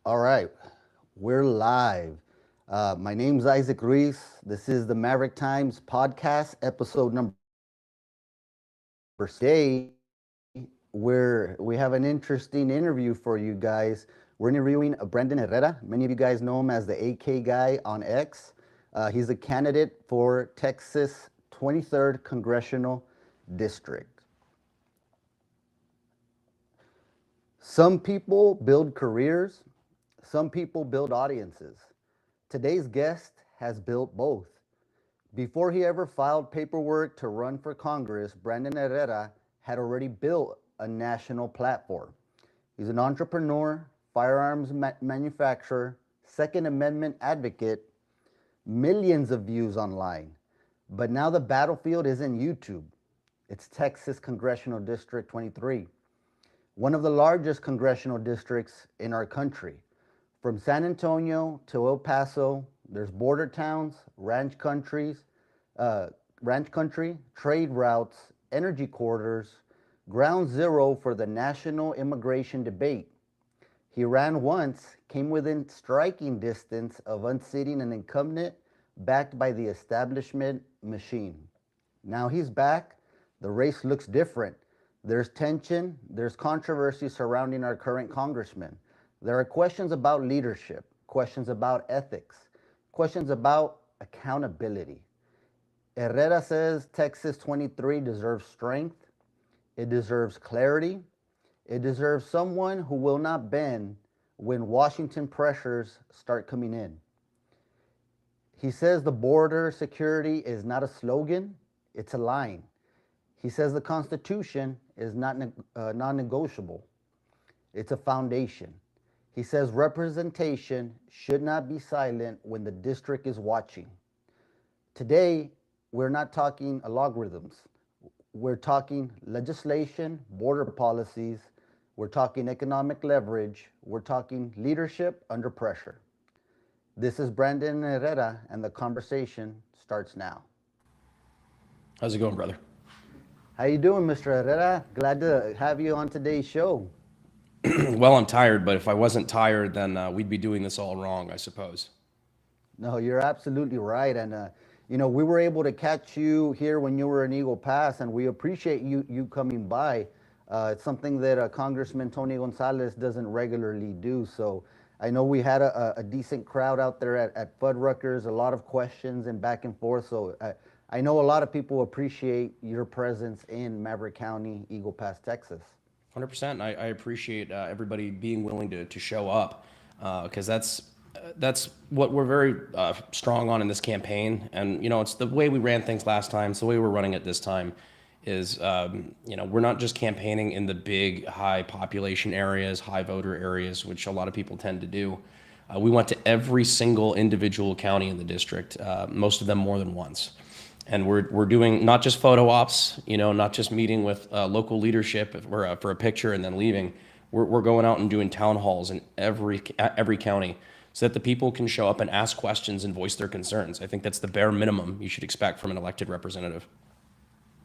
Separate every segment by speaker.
Speaker 1: All right, we're live. My name's Isaac Ruiz. This is the Maverick Times podcast, episode number 6. We have an interesting interview for you guys. We're interviewing Brandon Herrera. Many of you guys know him as the AK guy on X. He's a candidate for Texas 23rd Congressional District. Some people build careers, some people build audiences. Today's guest has built both. Before he ever filed paperwork to run for Congress, Brandon Herrera had already built a national platform. He's an entrepreneur, firearms manufacturer, Second Amendment advocate, millions of views online. But now the battlefield isn't YouTube. It's Texas Congressional District 23, one of the largest congressional districts in our country. From San Antonio to El Paso, there's border towns, ranch country, trade routes, energy corridors, ground zero for the national immigration debate. He ran once, came within striking distance of unseating an incumbent backed by the establishment machine. Now he's back. The race looks different. There's tension, there's controversy surrounding our current congressman. There are questions about leadership, questions about ethics, questions about accountability. Herrera says Texas 23 deserves strength, it deserves clarity, it deserves someone who will not bend when Washington pressures start coming in. He says the border security is not a slogan, it's a line. He says the Constitution is not non-negotiable. It's a foundation. He says representation should not be silent when the district is watching. Today, we're not talking logarithms. We're talking legislation, border policies. We're talking economic leverage. We're talking leadership under pressure. This is Brandon Herrera, and the conversation starts now.
Speaker 2: How's it going, brother?
Speaker 1: How you doing, Mr. Herrera? Glad to have you on today's show.
Speaker 2: Well, I'm tired, but if I wasn't tired, then we'd be doing this all wrong, I suppose.
Speaker 1: No, you're absolutely right. And, we were able to catch you here when you were in Eagle Pass, and we appreciate you coming by. It's something that Congressman Tony Gonzalez doesn't regularly do. So I know we had a decent crowd out there at Fuddruckers, a lot of questions and back and forth. So I know a lot of people appreciate your presence in Maverick County, Eagle Pass, Texas.
Speaker 2: 100%. I appreciate everybody being willing to show up because that's what we're very strong on in this campaign. And, it's the way we ran things last time. It's the way we're running it this time is, we're not just campaigning in the big, high population areas, high voter areas, which a lot of people tend to do. We went to every single individual county in the district, most of them more than once. And we're doing not just photo ops, not just meeting with local leadership for a picture and then leaving. We're going out and doing town halls in every county so that the people can show up and ask questions and voice their concerns. I think that's the bare minimum you should expect from an elected representative.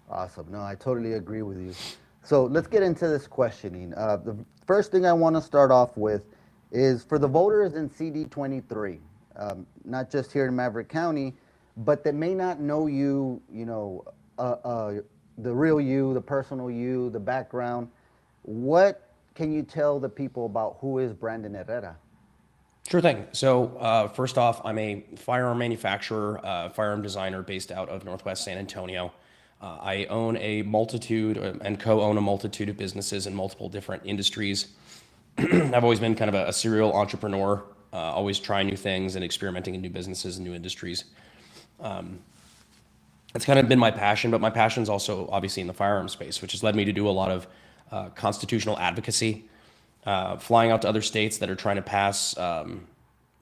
Speaker 1: Awesome. No, I totally agree with you. So let's get into this questioning. The first thing I want to start off with is for the voters in CD23, not just here in Maverick County, but that may not know you, the real you, the personal you, the background. What can you tell the people about who is Brandon Herrera?
Speaker 2: Sure thing. So first off, I'm a firearm manufacturer, firearm designer based out of Northwest San Antonio. I own a multitude and co-own a multitude of businesses in multiple different industries. I've always been kind of a serial entrepreneur, always trying new things and experimenting in new businesses and new industries. It's kind of been my passion, but my passion is also obviously in the firearm space, which has led me to do a lot of constitutional advocacy, flying out to other states that are trying to pass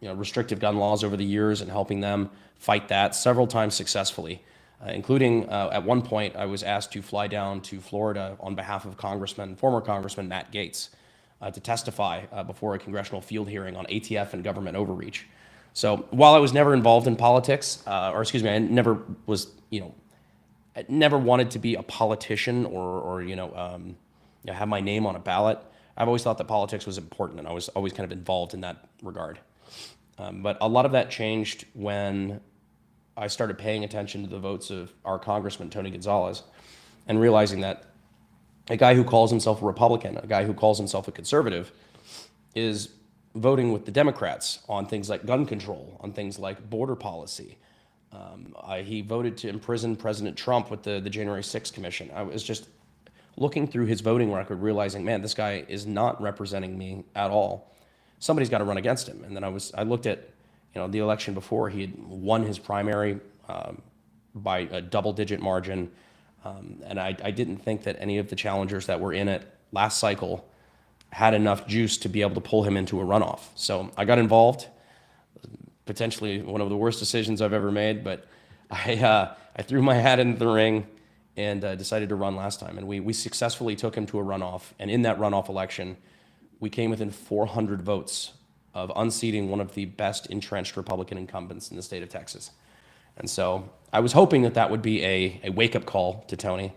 Speaker 2: restrictive gun laws over the years and helping them fight that several times successfully, including at one point I was asked to fly down to Florida on behalf of former Congressman Matt Gaetz, to testify before a congressional field hearing on ATF and government overreach. So while I was never involved in politics, I never was, I never wanted to be a politician or have my name on a ballot. I've always thought that politics was important, and I was always kind of involved in that regard. But a lot of that changed when I started paying attention to the votes of our Congressman, Tony Gonzalez, and realizing that a guy who calls himself a Republican, a guy who calls himself a conservative, is voting with the Democrats on things like gun control, on things like border policy. He voted to imprison President Trump with the January 6th Commission. I was just looking through his voting record, realizing, man, this guy is not representing me at all. Somebody's got to run against him. And then I looked at, the election before. He had won his primary by a double-digit margin, and I didn't think that any of the challengers that were in it last cycle had enough juice to be able to pull him into a runoff. So I got involved. Potentially one of the worst decisions I've ever made, but I threw my hat in the ring and decided to run last time. And we successfully took him to a runoff. And in that runoff election, we came within 400 votes of unseating one of the best entrenched Republican incumbents in the state of Texas. And so I was hoping that would be a wake-up call to Tony.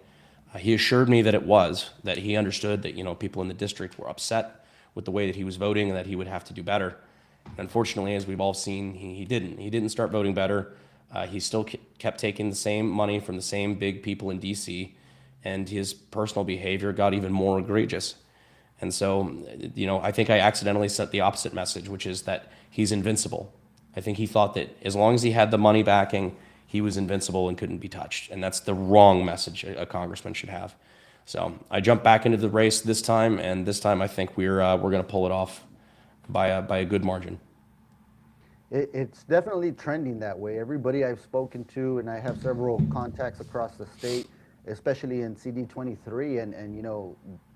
Speaker 2: He assured me that it was, that he understood that, people in the district were upset with the way that he was voting and that he would have to do better. And unfortunately, as we've all seen, he didn't. He didn't start voting better. He still kept taking the same money from the same big people in D.C., and his personal behavior got even more egregious. And so, I think I accidentally sent the opposite message, which is that he's invincible. I think he thought that as long as he had the money backing, he was invincible and couldn't be touched. And that's the wrong message a congressman should have. So I jumped back into the race this time, and this time I think we're going to pull it off by a good margin.
Speaker 1: It's definitely trending that way. Everybody I've spoken to, and I have several contacts across the state, especially in CD23, and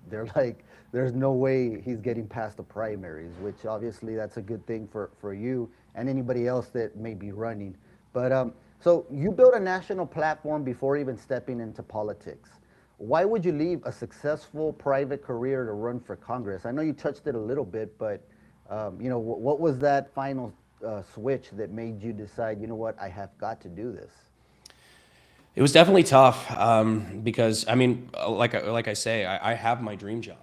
Speaker 1: they're like, there's no way he's getting past the primaries, which obviously that's a good thing for you and anybody else that may be running. But so you built a national platform before even stepping into politics. Why would you leave a successful private career to run for Congress? I know you touched it a little bit, but what was that final switch that made you decide, what, I have got to do this?
Speaker 2: It was definitely tough because, like I say, I have my dream job.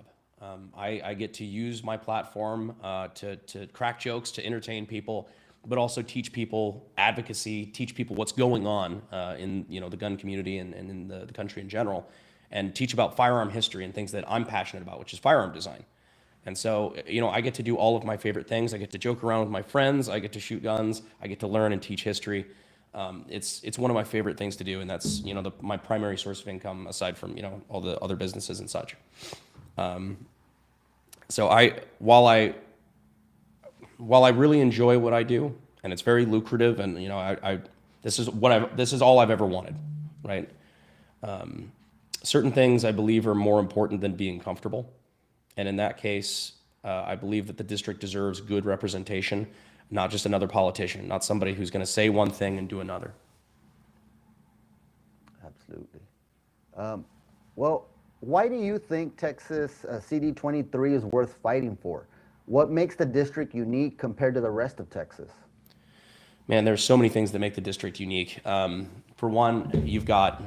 Speaker 2: I get to use my platform to crack jokes, to entertain people, but also teach people advocacy, teach people what's going on in the gun community and in the country in general, and teach about firearm history and things that I'm passionate about, which is firearm design. And so, I get to do all of my favorite things. I get to joke around with my friends. I get to shoot guns. I get to learn and teach history. It's one of my favorite things to do, and that's my primary source of income aside from all the other businesses and such. So while I really enjoy what I do, and it's very lucrative, and this is all I've ever wanted, right? Certain things I believe are more important than being comfortable, and in that case, I believe that the district deserves good representation, not just another politician, not somebody who's going to say one thing and do another.
Speaker 1: Absolutely. Well, why do you think Texas CD23 is worth fighting for? What makes the district unique compared to the rest of Texas?
Speaker 2: Man, there's so many things that make the district unique. For one, you've got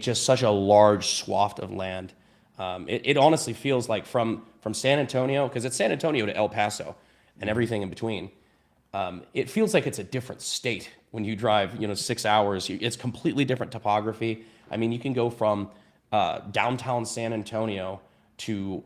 Speaker 2: just such a large swath of land. It honestly feels like from San Antonio, because it's San Antonio to El Paso and everything in between. It feels like it's a different state when you drive, 6 hours. It's completely different topography. You can go from downtown San Antonio to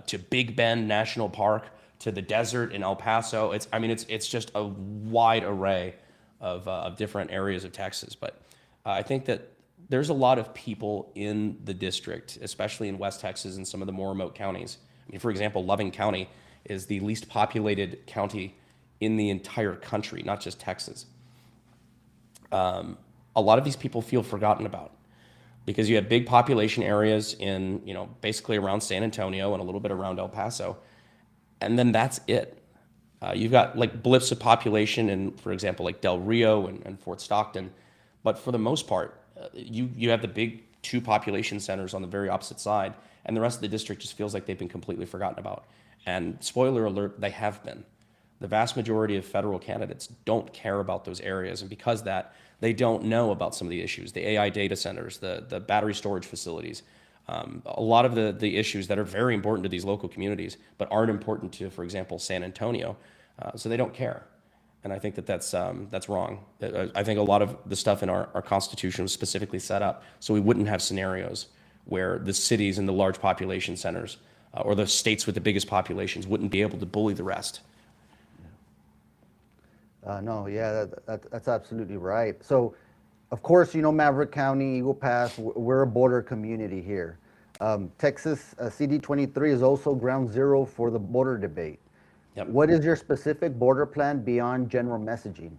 Speaker 2: to Big Bend National Park, to the desert in El Paso. It's just a wide array of different areas of Texas. But I think that there's a lot of people in the district, especially in West Texas and some of the more remote counties. For example, Loving County is the least populated county in the entire country, not just Texas. A lot of these people feel forgotten about because you have big population areas in, basically around San Antonio and a little bit around El Paso. And then that's it. You've got like blips of population in, for example, like Del Rio and Fort Stockton. But for the most part, you have the big two population centers on the very opposite side, and the rest of the district just feels like they've been completely forgotten about. And spoiler alert, they have been. The vast majority of federal candidates don't care about those areas, and because of that, they don't know about some of the issues, the AI data centers, the battery storage facilities, A lot of the issues that are very important to these local communities, but aren't important to, for example, San Antonio, so they don't care. And I think that that's wrong. I think a lot of the stuff in our Constitution was specifically set up so we wouldn't have scenarios where the cities and the large population centers or the states with the biggest populations wouldn't be able to bully the rest.
Speaker 1: No, yeah, that's absolutely right. So, of course, you know, Maverick County, Eagle Pass, we're a border community here. Texas CD23 is also ground zero for the border debate.
Speaker 2: Yep.
Speaker 1: What is your specific border plan beyond general messaging?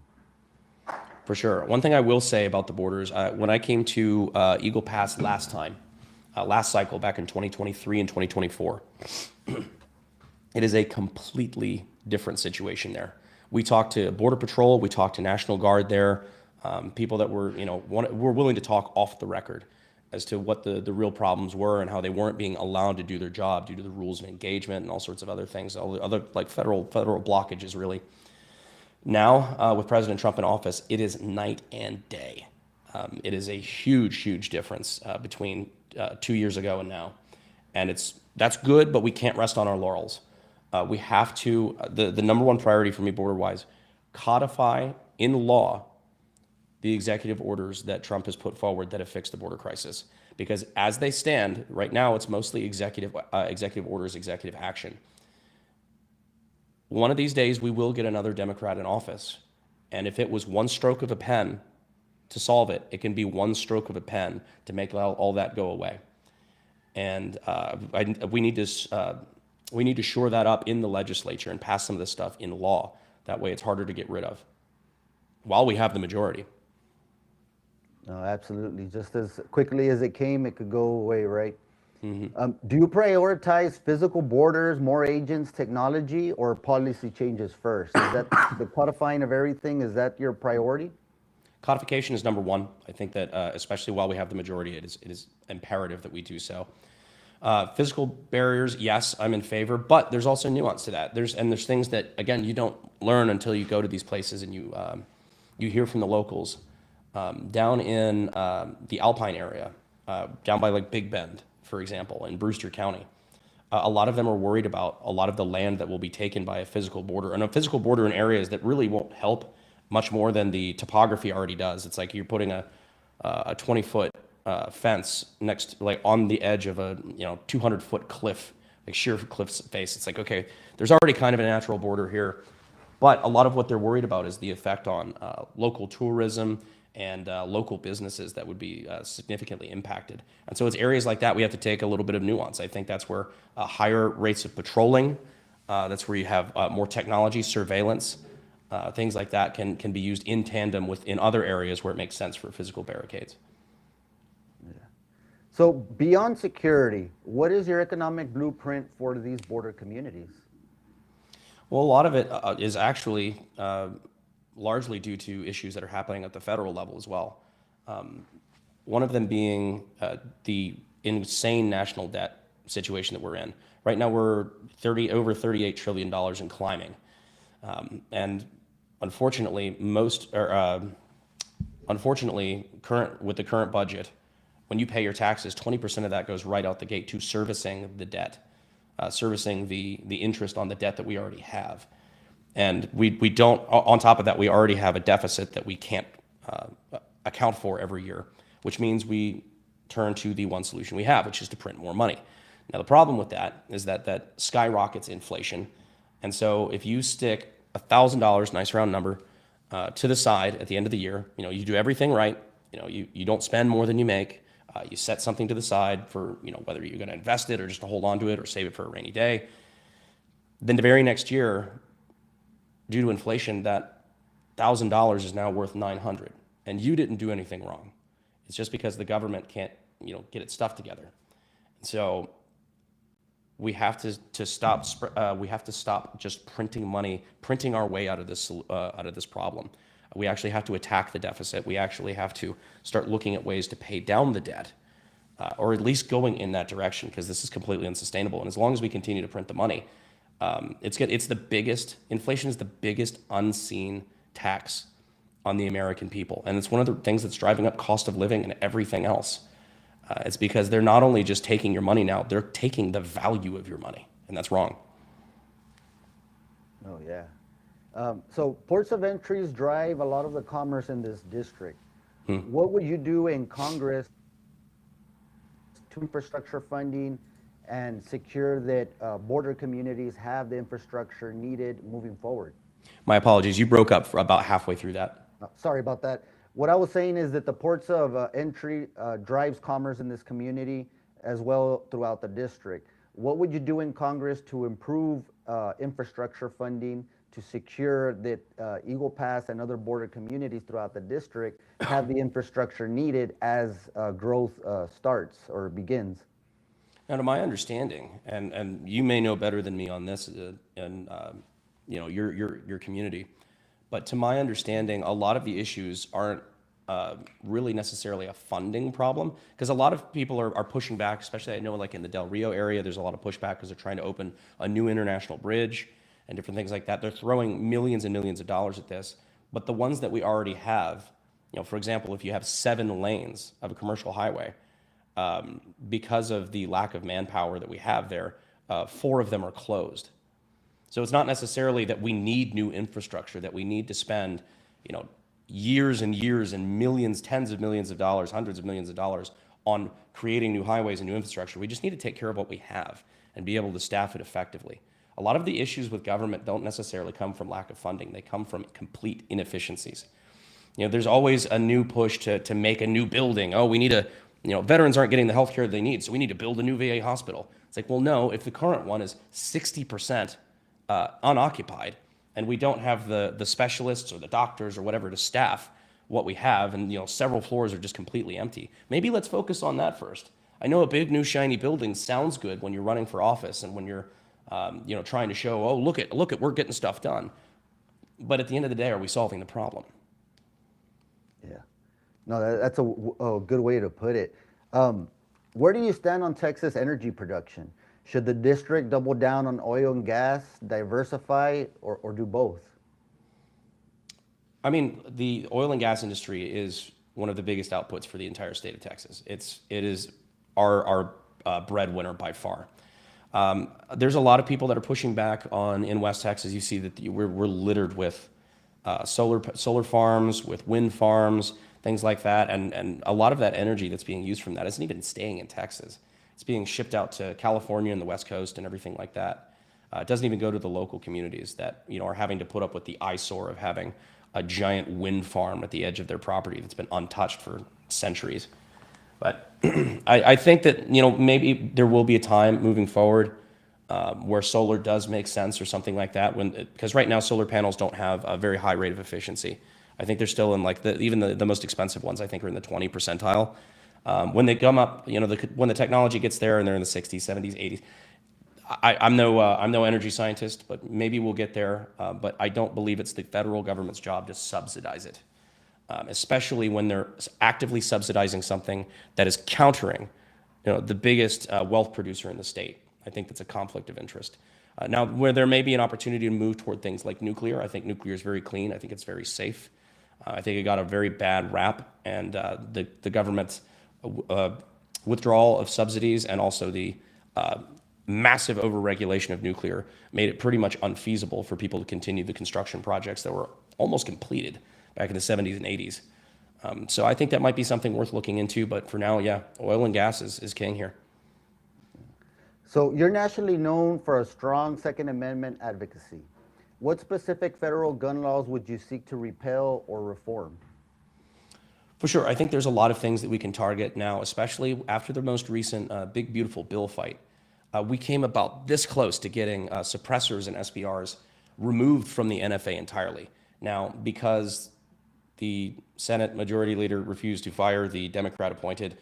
Speaker 2: For sure. One thing I will say about the borders, when I came to Eagle Pass last time, last cycle back in 2023 and 2024, it is a completely different situation there. We talked to Border Patrol, we talked to National Guard there, people that were, were willing to talk off the record as to what the real problems were and how they weren't being allowed to do their job due to the rules of engagement and all sorts of other things, all the other like federal blockages really. Now, with President Trump in office, it is night and day. It is a huge difference between 2 years ago and now. And that's good, but we can't rest on our laurels. We have to, the number one priority for me border-wise, codify in law the executive orders that Trump has put forward that have fixed the border crisis. Because as they stand, right now it's mostly executive orders, executive action. One of these days we will get another Democrat in office. And if it was one stroke of a pen to solve it, it can be one stroke of a pen to make all that go away. And we need to shore that up in the legislature and pass some of this stuff in law. That way it's harder to get rid of while we have the majority.
Speaker 1: No, absolutely. Just as quickly as it came, it could go away, right? Mm-hmm. Do you prioritize physical borders, more agents, technology, or policy changes first? Is that the codifying of everything? Is that your priority?
Speaker 2: Codification is number one. I think that especially while we have the majority, it is imperative that we do so. Physical barriers, yes, I'm in favor, but there's also nuance to that. There's things that, again, you don't learn until you go to these places and you hear from the locals. Down in the Alpine area, down by like Big Bend, for example, in Brewster County, a lot of them are worried about a lot of the land that will be taken by a physical border, and a physical border in areas that really won't help much more than the topography already does. It's like you're putting a 20-foot fence next, like on the edge of a 200-foot cliff, like sheer cliff face. It's like, okay, there's already kind of a natural border here, but a lot of what they're worried about is the effect on local tourism and local businesses that would be significantly impacted. And so it's areas like that we have to take a little bit of nuance. I think that's where higher rates of patrolling, that's where you have more technology, surveillance, things like that can be used in tandem in other areas where it makes sense for physical barricades.
Speaker 1: Yeah. So beyond security, what is your economic blueprint for these border communities?
Speaker 2: Well, a lot of it is actually largely due to issues that are happening at the federal level as well. One of them being the insane national debt situation that we're in. Right now we're over $38 trillion and climbing. And unfortunately, with the current budget, when you pay your taxes, 20% of that goes right out the gate to servicing the debt, servicing the interest on the debt that we already have. And we don't, on top of that, we already have a deficit that we can't account for every year, which means we turn to the one solution we have, which is to print more money. Now, the problem with that is that skyrockets inflation. And so if you stick $1,000, nice round number, to the side at the end of the year, you do everything right, you don't spend more than you make, you set something to the side for, whether you're going to invest it or just to hold on to it or save it for a rainy day. Then the very next year, due to inflation, that $1,000 is now worth $900, and you didn't do anything wrong. It's just because the government can't, get its stuff together. So we have to stop. We have to stop just printing money, printing our way out of this problem. We actually have to attack the deficit. We actually have to start looking at ways to pay down the debt, or at least going in that direction, because this is completely unsustainable. And as long as we continue to print the money, it's the biggest, inflation is the biggest unseen tax on the American people. And it's one of the things that's driving up cost of living and everything else. It's because they're not only just taking your money now, they're taking the value of your money, and that's wrong.
Speaker 1: Oh, yeah. So ports of entries drive a lot of the commerce in this district. What would you do in Congress to infrastructure funding and secure that border communities have the infrastructure needed moving forward?
Speaker 2: My apologies, you broke up for about halfway through that.
Speaker 1: Sorry about that. What I was saying is that the ports of entry drives commerce in this community as well throughout the district. What would you do in Congress to improve infrastructure funding to secure that Eagle Pass and other border communities throughout the district have the infrastructure needed as growth starts or begins?
Speaker 2: Now, to my understanding, and you may know better than me on this, and your community, but to my understanding, a lot of the issues aren't really necessarily a funding problem, because a lot of people are pushing back, especially I know like in the Del Rio area, there's a lot of pushback because they're trying to open a new international bridge and different things like that. They're throwing millions and millions of dollars at this, but the ones that we already have, for example, if you have 7 lanes of a commercial highway, because of the lack of manpower that we have there, 4 of them are closed. So it's not necessarily that we need new infrastructure, that we need to spend, years and years and millions, tens of millions of dollars, hundreds of millions of dollars on creating new highways and new infrastructure. We just need to take care of what we have and be able to staff it effectively. A lot of the issues with government don't necessarily come from lack of funding. They come from complete inefficiencies. There's always a new push to make a new building. Oh, we need veterans aren't getting the health care they need, so we need to build a new VA hospital. It's like, well, no, if the current one is 60% unoccupied, and we don't have the specialists or the doctors or whatever to staff what we have, and several floors are just completely empty. Maybe let's focus on that first. I know a big new shiny building sounds good when you're running for office and when you're trying to show, oh, look at we're getting stuff done. But at the end of the day, are we solving the problem?
Speaker 1: Yeah. No, that's a good way to put it. Where do you stand on Texas energy production? Should the district double down on oil and gas, diversify, or do both?
Speaker 2: I mean, the oil and gas industry is one of the biggest outputs for the entire state of Texas. It is our breadwinner by far. There's a lot of people that are pushing back in West Texas. You see that we're littered with solar farms, with wind farms, things like that, and a lot of that energy that's being used from that isn't even staying in Texas. It's being shipped out to California and the West Coast and everything like that. It doesn't even go to the local communities that are having to put up with the eyesore of having a giant wind farm at the edge of their property that's been untouched for centuries. But I think that maybe there will be a time moving forward where solar does make sense or something like that. Because right now solar panels don't have a very high rate of efficiency. I think they're still in like even the most expensive ones. I think are in the 20 percentile. When they come up, when the technology gets there and they're in the 60s, 70s, 80s, I'm no energy scientist, but maybe we'll get there. But I don't believe it's the federal government's job to subsidize it, especially when they're actively subsidizing something that is countering, the biggest wealth producer in the state. I think that's a conflict of interest. Now, where there may be an opportunity to move toward things like nuclear, I think nuclear is very clean. I think it's very safe. I think it got a very bad rap, and the government's withdrawal of subsidies and also the massive overregulation of nuclear made it pretty much unfeasible for people to continue the construction projects that were almost completed back in the 70s and 80s. So I think that might be something worth looking into, but for now, yeah, oil and gas is king here.
Speaker 1: So you're nationally known for a strong Second Amendment advocacy. What specific federal gun laws would you seek to repeal or reform?
Speaker 2: For sure. I think there's a lot of things that we can target now, especially after the most recent Big Beautiful Bill fight. We came about this close to getting suppressors and SBRs removed from the NFA entirely. Now, because the Senate Majority Leader refused to fire the Democrat-appointed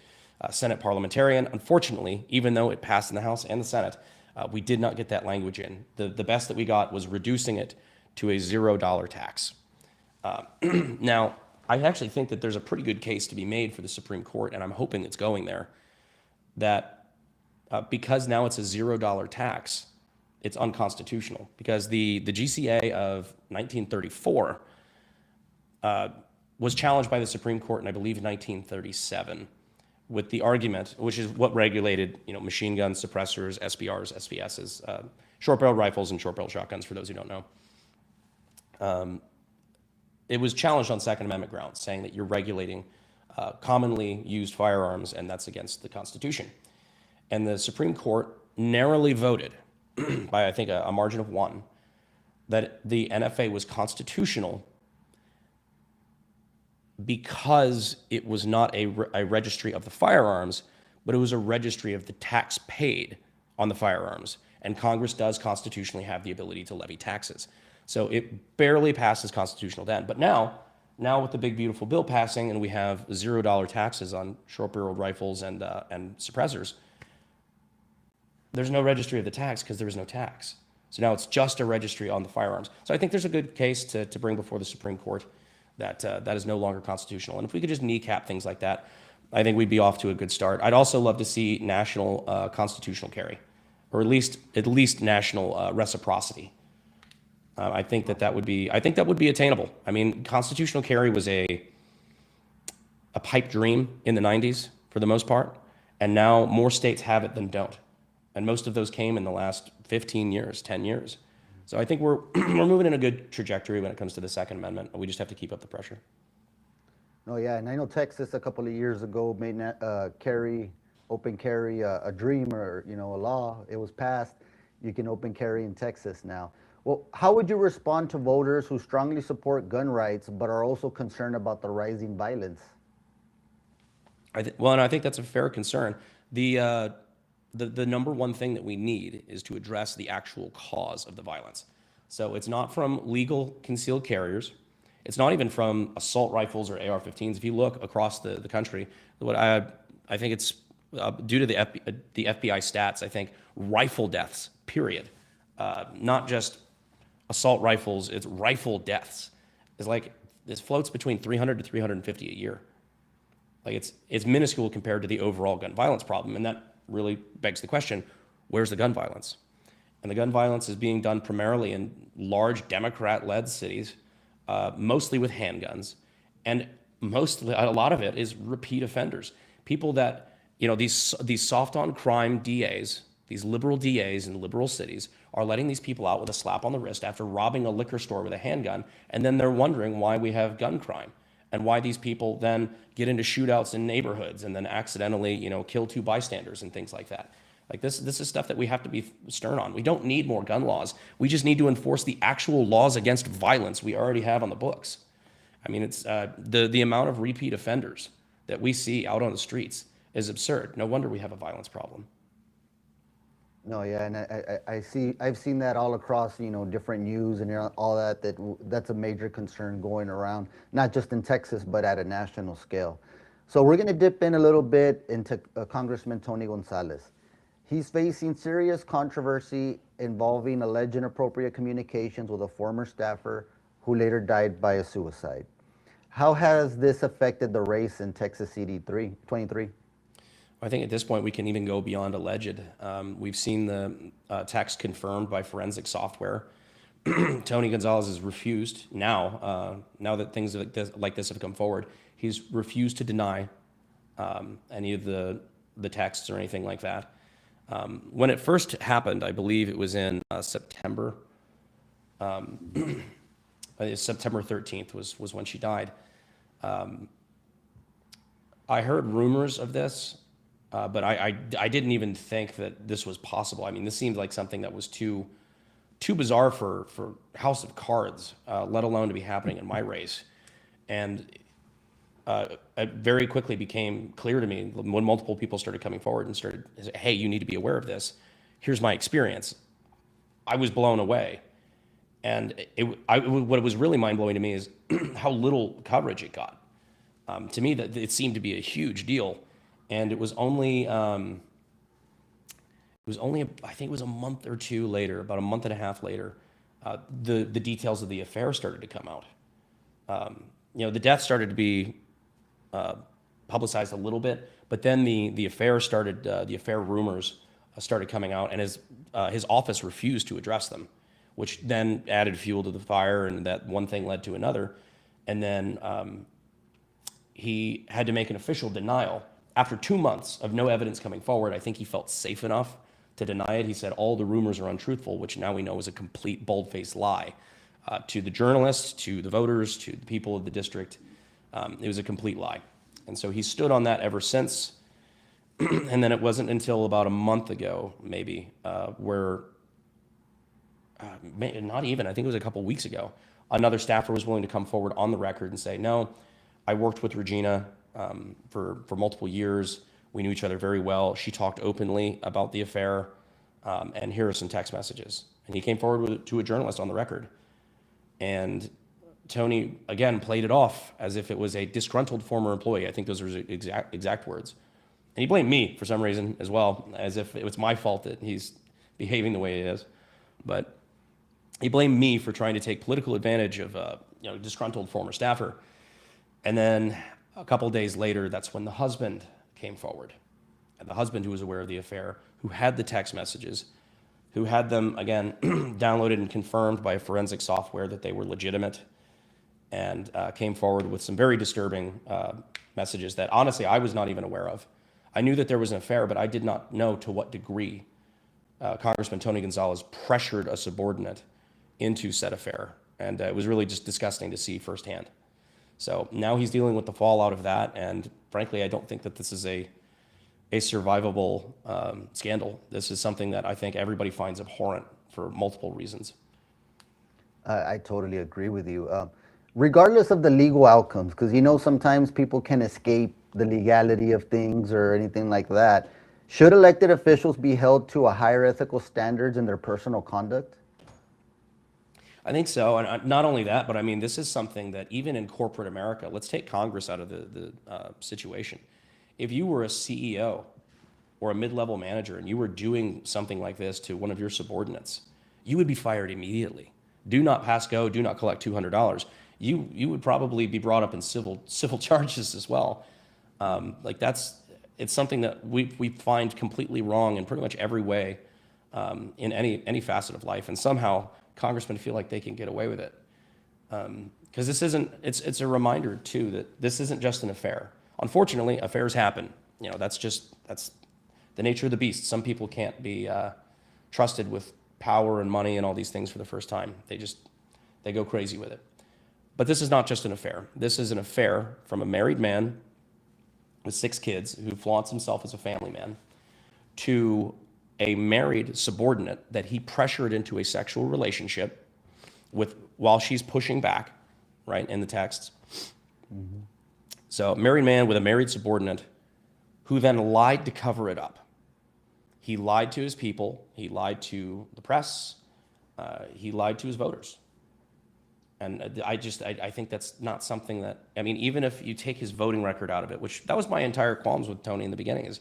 Speaker 2: Senate parliamentarian, unfortunately, even though it passed in the House and the Senate, we did not get that language in. The best that we got was reducing it to a $0 tax. Now, I actually think that there's a pretty good case to be made for the Supreme Court, and I'm hoping it's going there, that because now it's a $0 tax, it's unconstitutional. Because the GCA of 1934 was challenged by the Supreme Court in, I believe, 1937, with the argument, which is what regulated, machine guns, suppressors, SBRs, SVSs, short-barreled rifles, and short-barreled shotguns. For those who don't know, it was challenged on Second Amendment grounds, saying that you're regulating commonly used firearms, and that's against the Constitution. And the Supreme Court narrowly voted by, I think, a margin of 1, that the NFA was constitutional because it was not a registry of the firearms, but it was a registry of the tax paid on the firearms. And Congress does constitutionally have the ability to levy taxes. So it barely passes constitutional then. But now with the big, beautiful bill passing, and we have $0 taxes on short-barreled rifles and suppressors, there's no registry of the tax because there is no tax. So now it's just a registry on the firearms. So I think there's a good case to bring before the Supreme Court that that is no longer constitutional. And if we could just kneecap things like that, I think we'd be off to a good start. I'd also love to see national constitutional carry, or at least national reciprocity. I think that would be attainable. I mean, constitutional carry was a pipe dream in the 90s for the most part, and now more states have it than don't. And most of those came in the last 15 years, 10 years. So I think we're we're moving in a good trajectory when it comes to the Second Amendment. We just have to keep up the pressure.
Speaker 1: No, yeah, and I know Texas a couple of years ago made open carry a dream, or a law. It was passed. You can open carry in Texas now. Well, how would you respond to voters who strongly support gun rights but are also concerned about the rising violence?
Speaker 2: And I think that's a fair concern. The number one thing that we need is to address the actual cause of the violence. So it's not from legal concealed carriers. It's not even from assault rifles or AR-15s. If you look across the country, what I think it's due to the FBI stats. I think rifle deaths, period, not just assault rifles. It's rifle deaths. This floats between 300 to 350 a year. Like it's minuscule compared to the overall gun violence problem, and that really begs the question: where's the gun violence? And the gun violence is being done primarily in large Democrat-led cities, mostly with handguns, and a lot of it is repeat offenders. People that these soft on crime DAs, these liberal DAs in liberal cities, are letting these people out with a slap on the wrist after robbing a liquor store with a handgun, and then they're wondering why we have gun crime. And why these people then get into shootouts in neighborhoods and then accidentally, kill 2 bystanders and things like that. Like this is stuff that we have to be stern on. We don't need more gun laws. We just need to enforce the actual laws against violence we already have on the books. I mean, it's the amount of repeat offenders that we see out on the streets is absurd. No wonder we have a violence problem.
Speaker 1: No, yeah, and I've seen that all across, different news and all that. That's a major concern going around, not just in Texas, but at a national scale. So we're going to dip in a little bit into Congressman Tony Gonzalez. He's facing serious controversy involving alleged inappropriate communications with a former staffer who later died by a suicide. How has this affected the race in Texas CD23?
Speaker 2: I think at this point we can even go beyond alleged. We've seen the text confirmed by forensic software. Tony Gonzalez has refused now that things like this have come forward. He's refused to deny any of the texts or anything like that. When it first happened, I believe it was in September. September 13th was when she died. I heard rumors of this. But I didn't even think that this was possible. I mean, this seemed like something that was too bizarre for House of Cards, let alone to be happening in my race. And it very quickly became clear to me when multiple people started coming forward and started, hey, you need to be aware of this. Here's my experience. I was blown away. And what was really mind-blowing to me is how little coverage it got. To me, that it seemed to be a huge deal. And it was only, I think it was a month or two later, about a month and a half later, the details of the affair started to come out. The death started to be publicized a little bit, but then the affair rumors started coming out, and his office refused to address them, which then added fuel to the fire, and that one thing led to another. And then he had to make an official denial After 2 months of no evidence coming forward, I think he felt safe enough to deny it. He said all the rumors are untruthful, which now we know is a complete bold-faced lie. To the journalists, to the voters, to the people of the district, it was a complete lie. And so he stood on that ever since. And then it wasn't until about a month ago, maybe, where, not even, I think it was a couple weeks ago, another staffer was willing to come forward on the record and say, no, I worked with Regina for multiple years. We knew each other very well. She talked openly about the affair, and here are some text messages. And he came forward to a journalist on the record. And Tony, again, played it off as if it was a disgruntled former employee. I think those were his exact words. And he blamed me for some reason as well, as if it was my fault that he's behaving the way he is. But he blamed me for trying to take political advantage of a disgruntled former staffer. And then a couple days later, that's when the husband came forward. And the husband, who was aware of the affair, who had the text messages, who had them, again, downloaded and confirmed by forensic software that they were legitimate, and came forward with some very disturbing messages that, honestly, I was not even aware of. I knew that there was an affair, but I did not know to what degree Congressman Tony Gonzalez pressured a subordinate into said affair. And it was really just disgusting to see firsthand. So now he's dealing with the fallout of that, and frankly, I don't think that this is a survivable scandal. This is something that I think everybody finds abhorrent for multiple reasons.
Speaker 1: I totally agree with you. Regardless of the legal outcomes, because sometimes people can escape the legality of things or anything like that, should elected officials be held to a higher ethical standards in their personal conduct?
Speaker 2: I think so, and not only that, but I mean, this is something that even in corporate America, let's take Congress out of the situation. If you were a CEO or a mid-level manager and you were doing something like this to one of your subordinates, you would be fired immediately. Do not pass go, do not collect $200. You would probably be brought up in civil charges as well. It's something that we find completely wrong in pretty much every way in any facet of life, and somehow congressmen feel like they can get away with it. Because it's a reminder too that this isn't just an affair. They affairs happen. That's the nature of the beast. Some people can't be trusted with power and money and all these things for the first time. They go crazy with it. But this is not just an affair. This is an affair from a married man with 6 kids who flaunts himself as a family man to a married subordinate that he pressured into a sexual relationship with while she's pushing back, right, in the texts. Mm-hmm. So a married man with a married subordinate who then lied to cover it up. He lied to his people. He lied to the press. He lied to his voters. And I think that's not something that, even if you take his voting record out of it, which that was my entire qualms with Tony in the beginning, is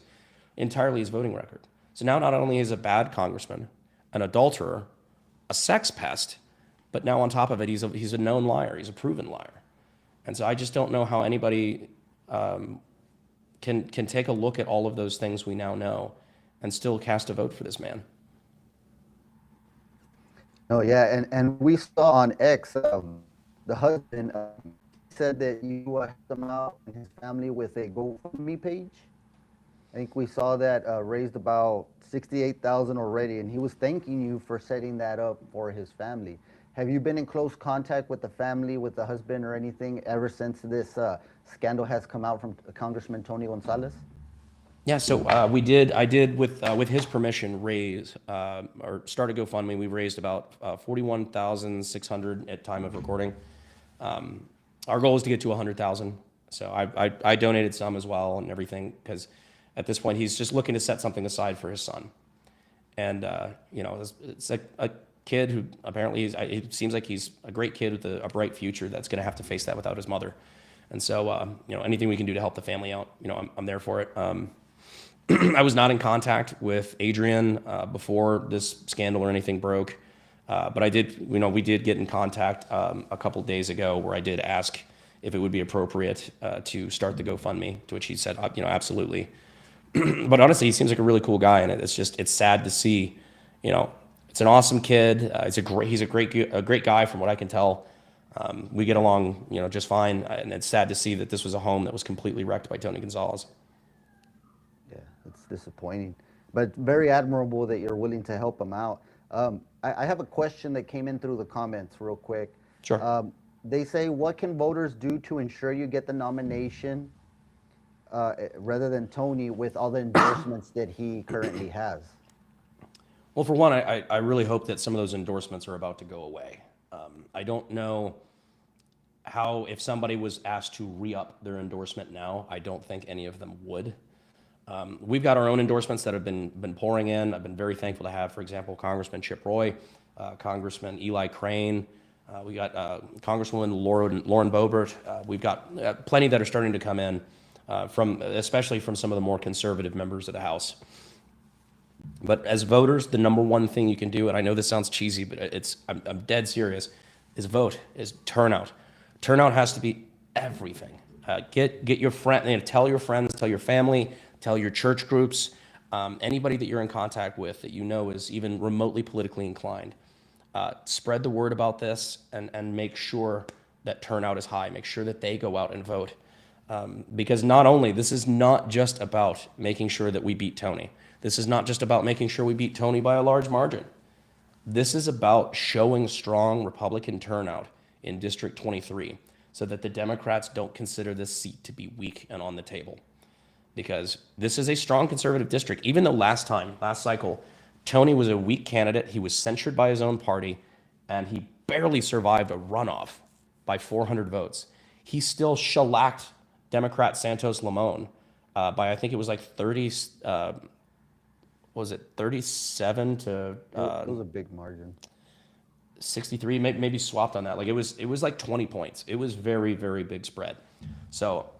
Speaker 2: entirely his voting record. So now not only is he a bad congressman, an adulterer, a sex pest, but now on top of it, he's a known liar. He's a proven liar. And so I just don't know how anybody can take a look at all of those things we now know and still cast a vote for this man.
Speaker 1: Oh, yeah, and we saw on X, the husband said that you helped him out and his family with a GoFundMe page. I think we saw that raised about $68,000 already, and he was thanking you for setting that up for his family. Have you been in close contact with the family, with the husband or anything ever since this scandal has come out from Congressman Tony Gonzalez?
Speaker 2: Yeah, so I did with his permission raise or start a GoFundMe. We raised about $41,600 at time of recording. Our goal is to get to 100,000. So I donated some as well and everything because at this point he's just looking to set something aside for his son. And it's like a kid who apparently it seems like he's a great kid with a bright future that's going to have to face that without his mother. And so anything we can do to help the family out, I'm there for it. I was not in contact with Adrian before this scandal or anything broke, but I did. We did get in contact a couple days ago where I did ask if it would be appropriate to start the GoFundMe, to which he said, absolutely. But honestly, he seems like a really cool guy, and it's sad to see. It's an awesome kid. He's a great guy from what I can tell. We get along, just fine, and it's sad to see that this was a home that was completely wrecked by Tony Gonzalez.
Speaker 1: disappointing, but very admirable that you're willing to help them out. I have a question that came in through the comments real quick.
Speaker 2: Sure.
Speaker 1: They say, what can voters do to ensure you get the nomination rather than Tony with all the endorsements that he currently has?
Speaker 2: Well, for one, I really hope that some of those endorsements are about to go away. I don't know how, if somebody was asked to re-up their endorsement now, I don't think any of them would. We've got our own endorsements that have been pouring in. I've been very thankful to have, for example, Congressman Chip Roy, Congressman Eli Crane. We got Congresswoman Lauren Boebert. We've got plenty that are starting to come in, especially from some of the more conservative members of the House. But as voters, the number one thing you can do, and I know this sounds cheesy, but I'm dead serious, is vote, is turnout. Turnout has to be everything. Get your friend, tell your friends, tell your family, tell your church groups, anybody that you're in contact with that you know is even remotely politically inclined. Spread the word about this and make sure that turnout is high. Make sure that they go out and vote. Because this is not just about making sure that we beat Tony. This is not just about making sure we beat Tony by a large margin. This is about showing strong Republican turnout in District 23 so that the Democrats don't consider this seat to be weak and on the table. Because this is a strong conservative district. Even though last cycle, Tony was a weak candidate, he was censured by his own party, and he barely survived a runoff by 400 votes. He still shellacked Democrat Santos Lamon by, I think it was like 37 to
Speaker 1: It was a big margin.
Speaker 2: 63, maybe swapped on that. Like it was like 20 points. It was very, very big spread. So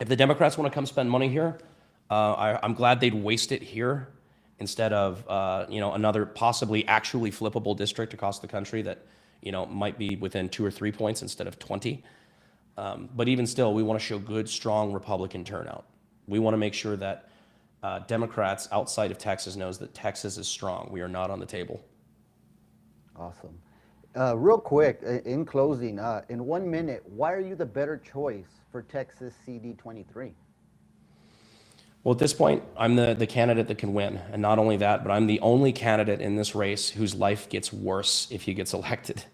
Speaker 2: if the Democrats want to come spend money here, I'm glad they'd waste it here instead of another possibly actually flippable district across the country that might be within 2 or 3 points instead of 20. But even still, we want to show good, strong Republican turnout. We want to make sure that Democrats outside of Texas knows that Texas is strong. We are not on the table.
Speaker 1: Awesome. Real quick, in closing, in 1 minute, why are you the better choice for Texas CD23?
Speaker 2: Well, at this point, I'm the candidate that can win. And not only that, but I'm the only candidate in this race whose life gets worse if he gets elected.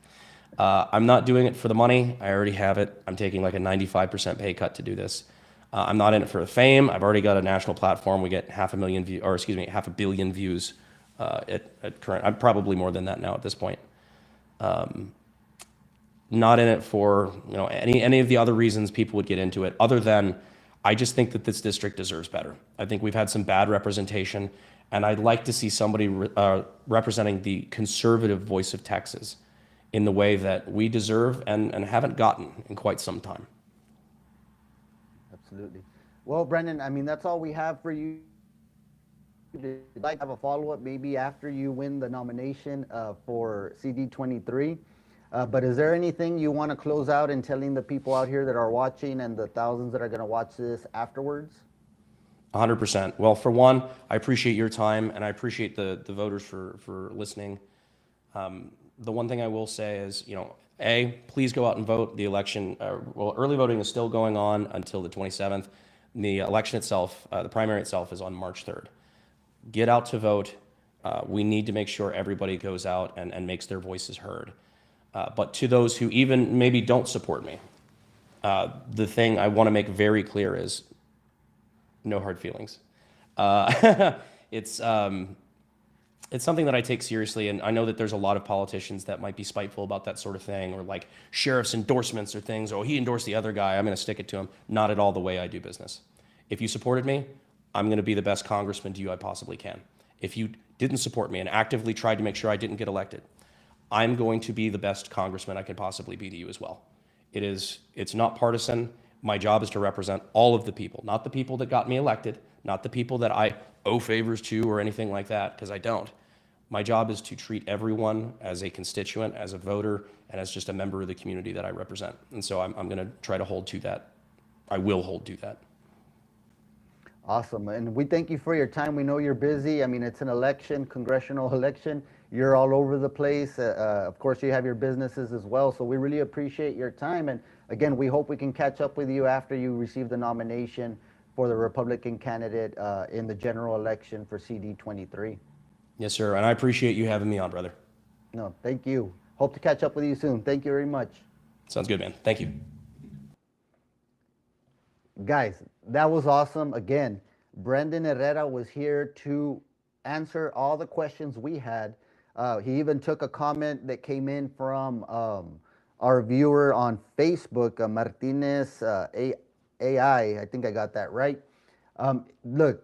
Speaker 2: I'm not doing it for the money. I already have it. I'm taking like a 95% pay cut to do this. I'm not in it for the fame. I've already got a national platform. We get 500 million views at current. I'm probably more than that now at this point. Not in it for any of the other reasons people would get into it, other than I just think that this district deserves better. I think we've had some bad representation, and I'd like to see somebody representing the conservative voice of Texas in the way that we deserve and haven't gotten in quite some time.
Speaker 1: Absolutely. Well, Brendan, I mean, that's all we have for you. I'd like to have a follow-up maybe after you win the nomination for CD23. But is there anything you want to close out in telling the people out here that are watching and the thousands that are going to watch this afterwards?
Speaker 2: 100%. Well, for one, I appreciate your time, and I appreciate the voters for listening. The one thing I will say is, please go out and vote. The election, early voting is still going on until the 27th. The election itself, the primary itself, is on March 3rd. Get out to vote. We need to make sure everybody goes out and makes their voices heard. But to those who even maybe don't support me, the thing I want to make very clear is no hard feelings. It's something that I take seriously, and I know that there's a lot of politicians that might be spiteful about that sort of thing, or like sheriff's endorsements or things, oh, he endorsed the other guy, I'm going to stick it to him. Not at all the way I do business. If you supported me, I'm going to be the best congressman to you I possibly can. If you didn't support me and actively tried to make sure I didn't get elected, I'm going to be the best congressman I can possibly be to you as well. It's not partisan. My job is to represent all of the people, not the people that got me elected, not the people that I owe favors to or anything like that, because I don't. My job is to treat everyone as a constituent, as a voter, and as just a member of the community that I represent. And so I'm going to try to hold to that. I will hold to that.
Speaker 1: Awesome. And we thank you for your time. We know you're busy. I mean, it's an election, congressional election. You're all over the place. Of course, you have your businesses as well. So we really appreciate your time. And again, we hope we can catch up with you after you receive the nomination for the Republican candidate in the general election for CD23.
Speaker 2: Yes, sir. And I appreciate you having me on, brother.
Speaker 1: No, thank you. Hope to catch up with you soon. Thank you very much.
Speaker 2: Sounds good, man. Thank you.
Speaker 1: Guys, that was awesome. Again, Brendan Herrera was here to answer all the questions we had. He even took a comment that came in from our viewer on Facebook, Martinez AI. I think I got that right. Look,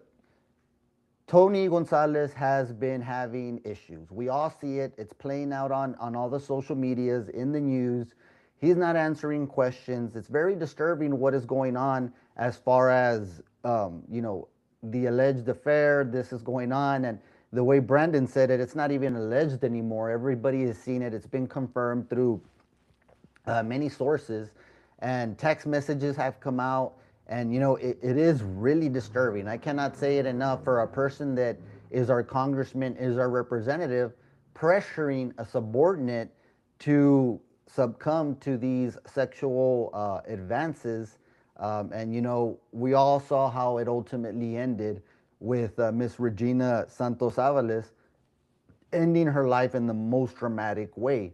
Speaker 1: Tony Gonzalez has been having issues. We all see it. It's playing out on all the social medias, in the news. He's not answering questions. It's very disturbing what is going on as far as, the alleged affair. This is going on. And the way Brandon said it, it's not even alleged anymore. Everybody has seen it. It's been confirmed through many sources, and text messages have come out, and it is really disturbing. I cannot say it enough for a person that is our congressman, is our representative, pressuring a subordinate to succumb to these sexual advances. And we all saw how it ultimately ended with Miss Regina Santos Avalos ending her life in the most dramatic way.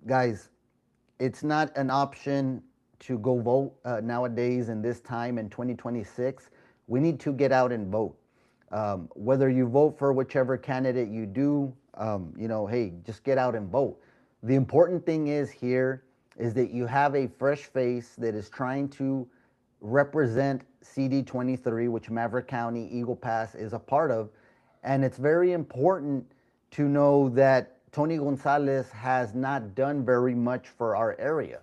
Speaker 1: Guys, it's not an option to go vote nowadays in this time in 2026. We need to get out and vote. Whether you vote for whichever candidate you do, hey, just get out and vote. The important thing is here is that you have a fresh face that is trying to represent CD23, which Maverick County, Eagle Pass is a part of. And it's very important to know that Tony Gonzalez has not done very much for our area.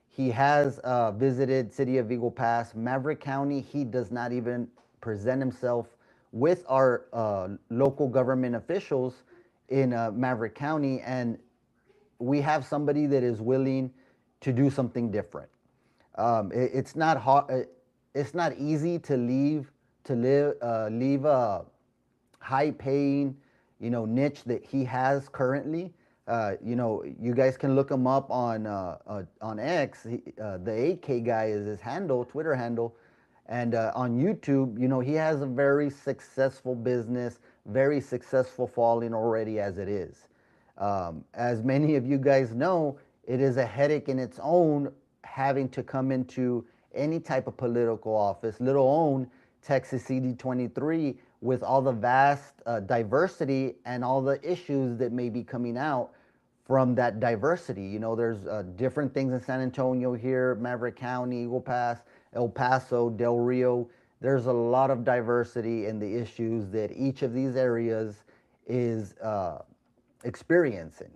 Speaker 1: He has visited City of Eagle Pass, Maverick County. He does not even present himself with our local government officials in Maverick County, and we have somebody that is willing to do something different. It's not hard. It's not easy to leave a high-paying, niche that he has currently. You guys can look him up on X. The 8K guy is his handle, Twitter handle, and on YouTube, he has a very successful business, very successful following already as it is. As many of you guys know, it is a headache in its own having to come into any type of political office, let alone Texas CD23, with all the vast diversity and all the issues that may be coming out from that diversity. There's different things in San Antonio here, Maverick County, Eagle Pass, El Paso, Del Rio. There's a lot of diversity in the issues that each of these areas is experiencing.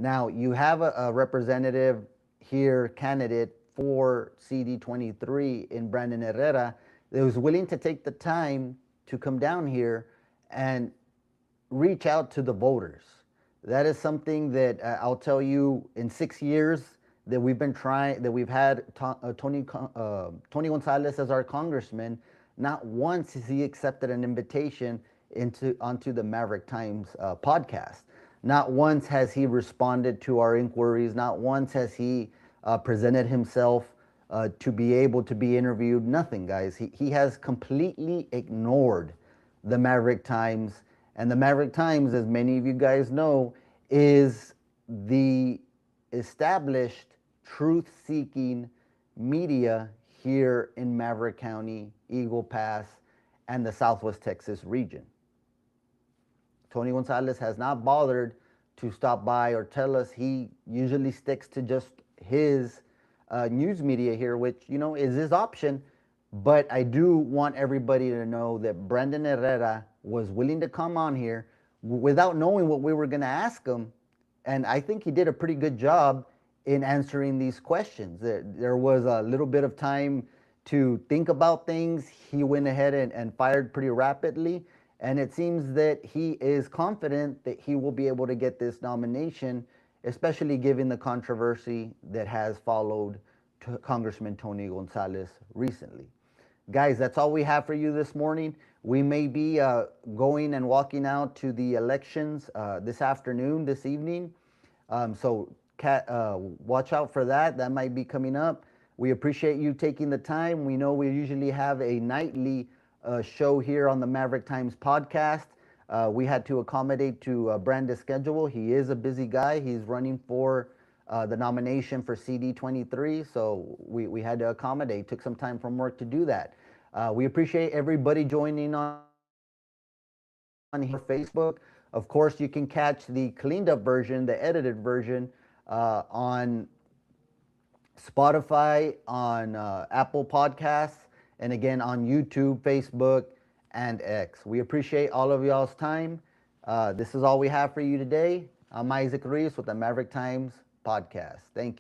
Speaker 1: Now, you have a representative here, candidate for CD23 in Brandon Herrera, that was willing to take the time to come down here and reach out to the voters. That is something that I'll tell you, in 6 years that we've been trying, that we've had Tony Gonzalez as our congressman, not once has he accepted an invitation onto the Maverick Times podcast. Not once has he responded to our inquiries. Not once has he presented himself to be able to be interviewed. Nothing, guys. He has completely ignored the Maverick Times. And the Maverick Times, as many of you guys know, is the established truth-seeking media here in Maverick County, Eagle Pass, and the Southwest Texas region. Tony Gonzalez has not bothered to stop by or tell us. He usually sticks to just his news media here, which, is his option. But I do want everybody to know that Brandon Herrera was willing to come on here without knowing what we were going to ask him. And I think he did a pretty good job in answering these questions. There was a little bit of time to think about things. He went ahead and fired pretty rapidly. And it seems that he is confident that he will be able to get this nomination, especially given the controversy that has followed Congressman Tony Gonzalez recently. Guys, that's all we have for you this morning. We may be going and walking out to the elections this afternoon, this evening. So watch out for that. That might be coming up. We appreciate you taking the time. We know we usually have a nightly show here on the Maverick Times podcast. We had to accommodate to Brandon's schedule. He is a busy guy. He's running for the nomination for CD23, so we had to accommodate. Took some time from work to do that. We appreciate everybody joining on here Facebook. Of course, you can catch the cleaned up version, the edited version, on Spotify, on Apple Podcasts, and again on YouTube, Facebook, and X. We appreciate all of y'all's time. This is all we have for you today. I'm Isaac Reese with the Maverick Times podcast. Thank you.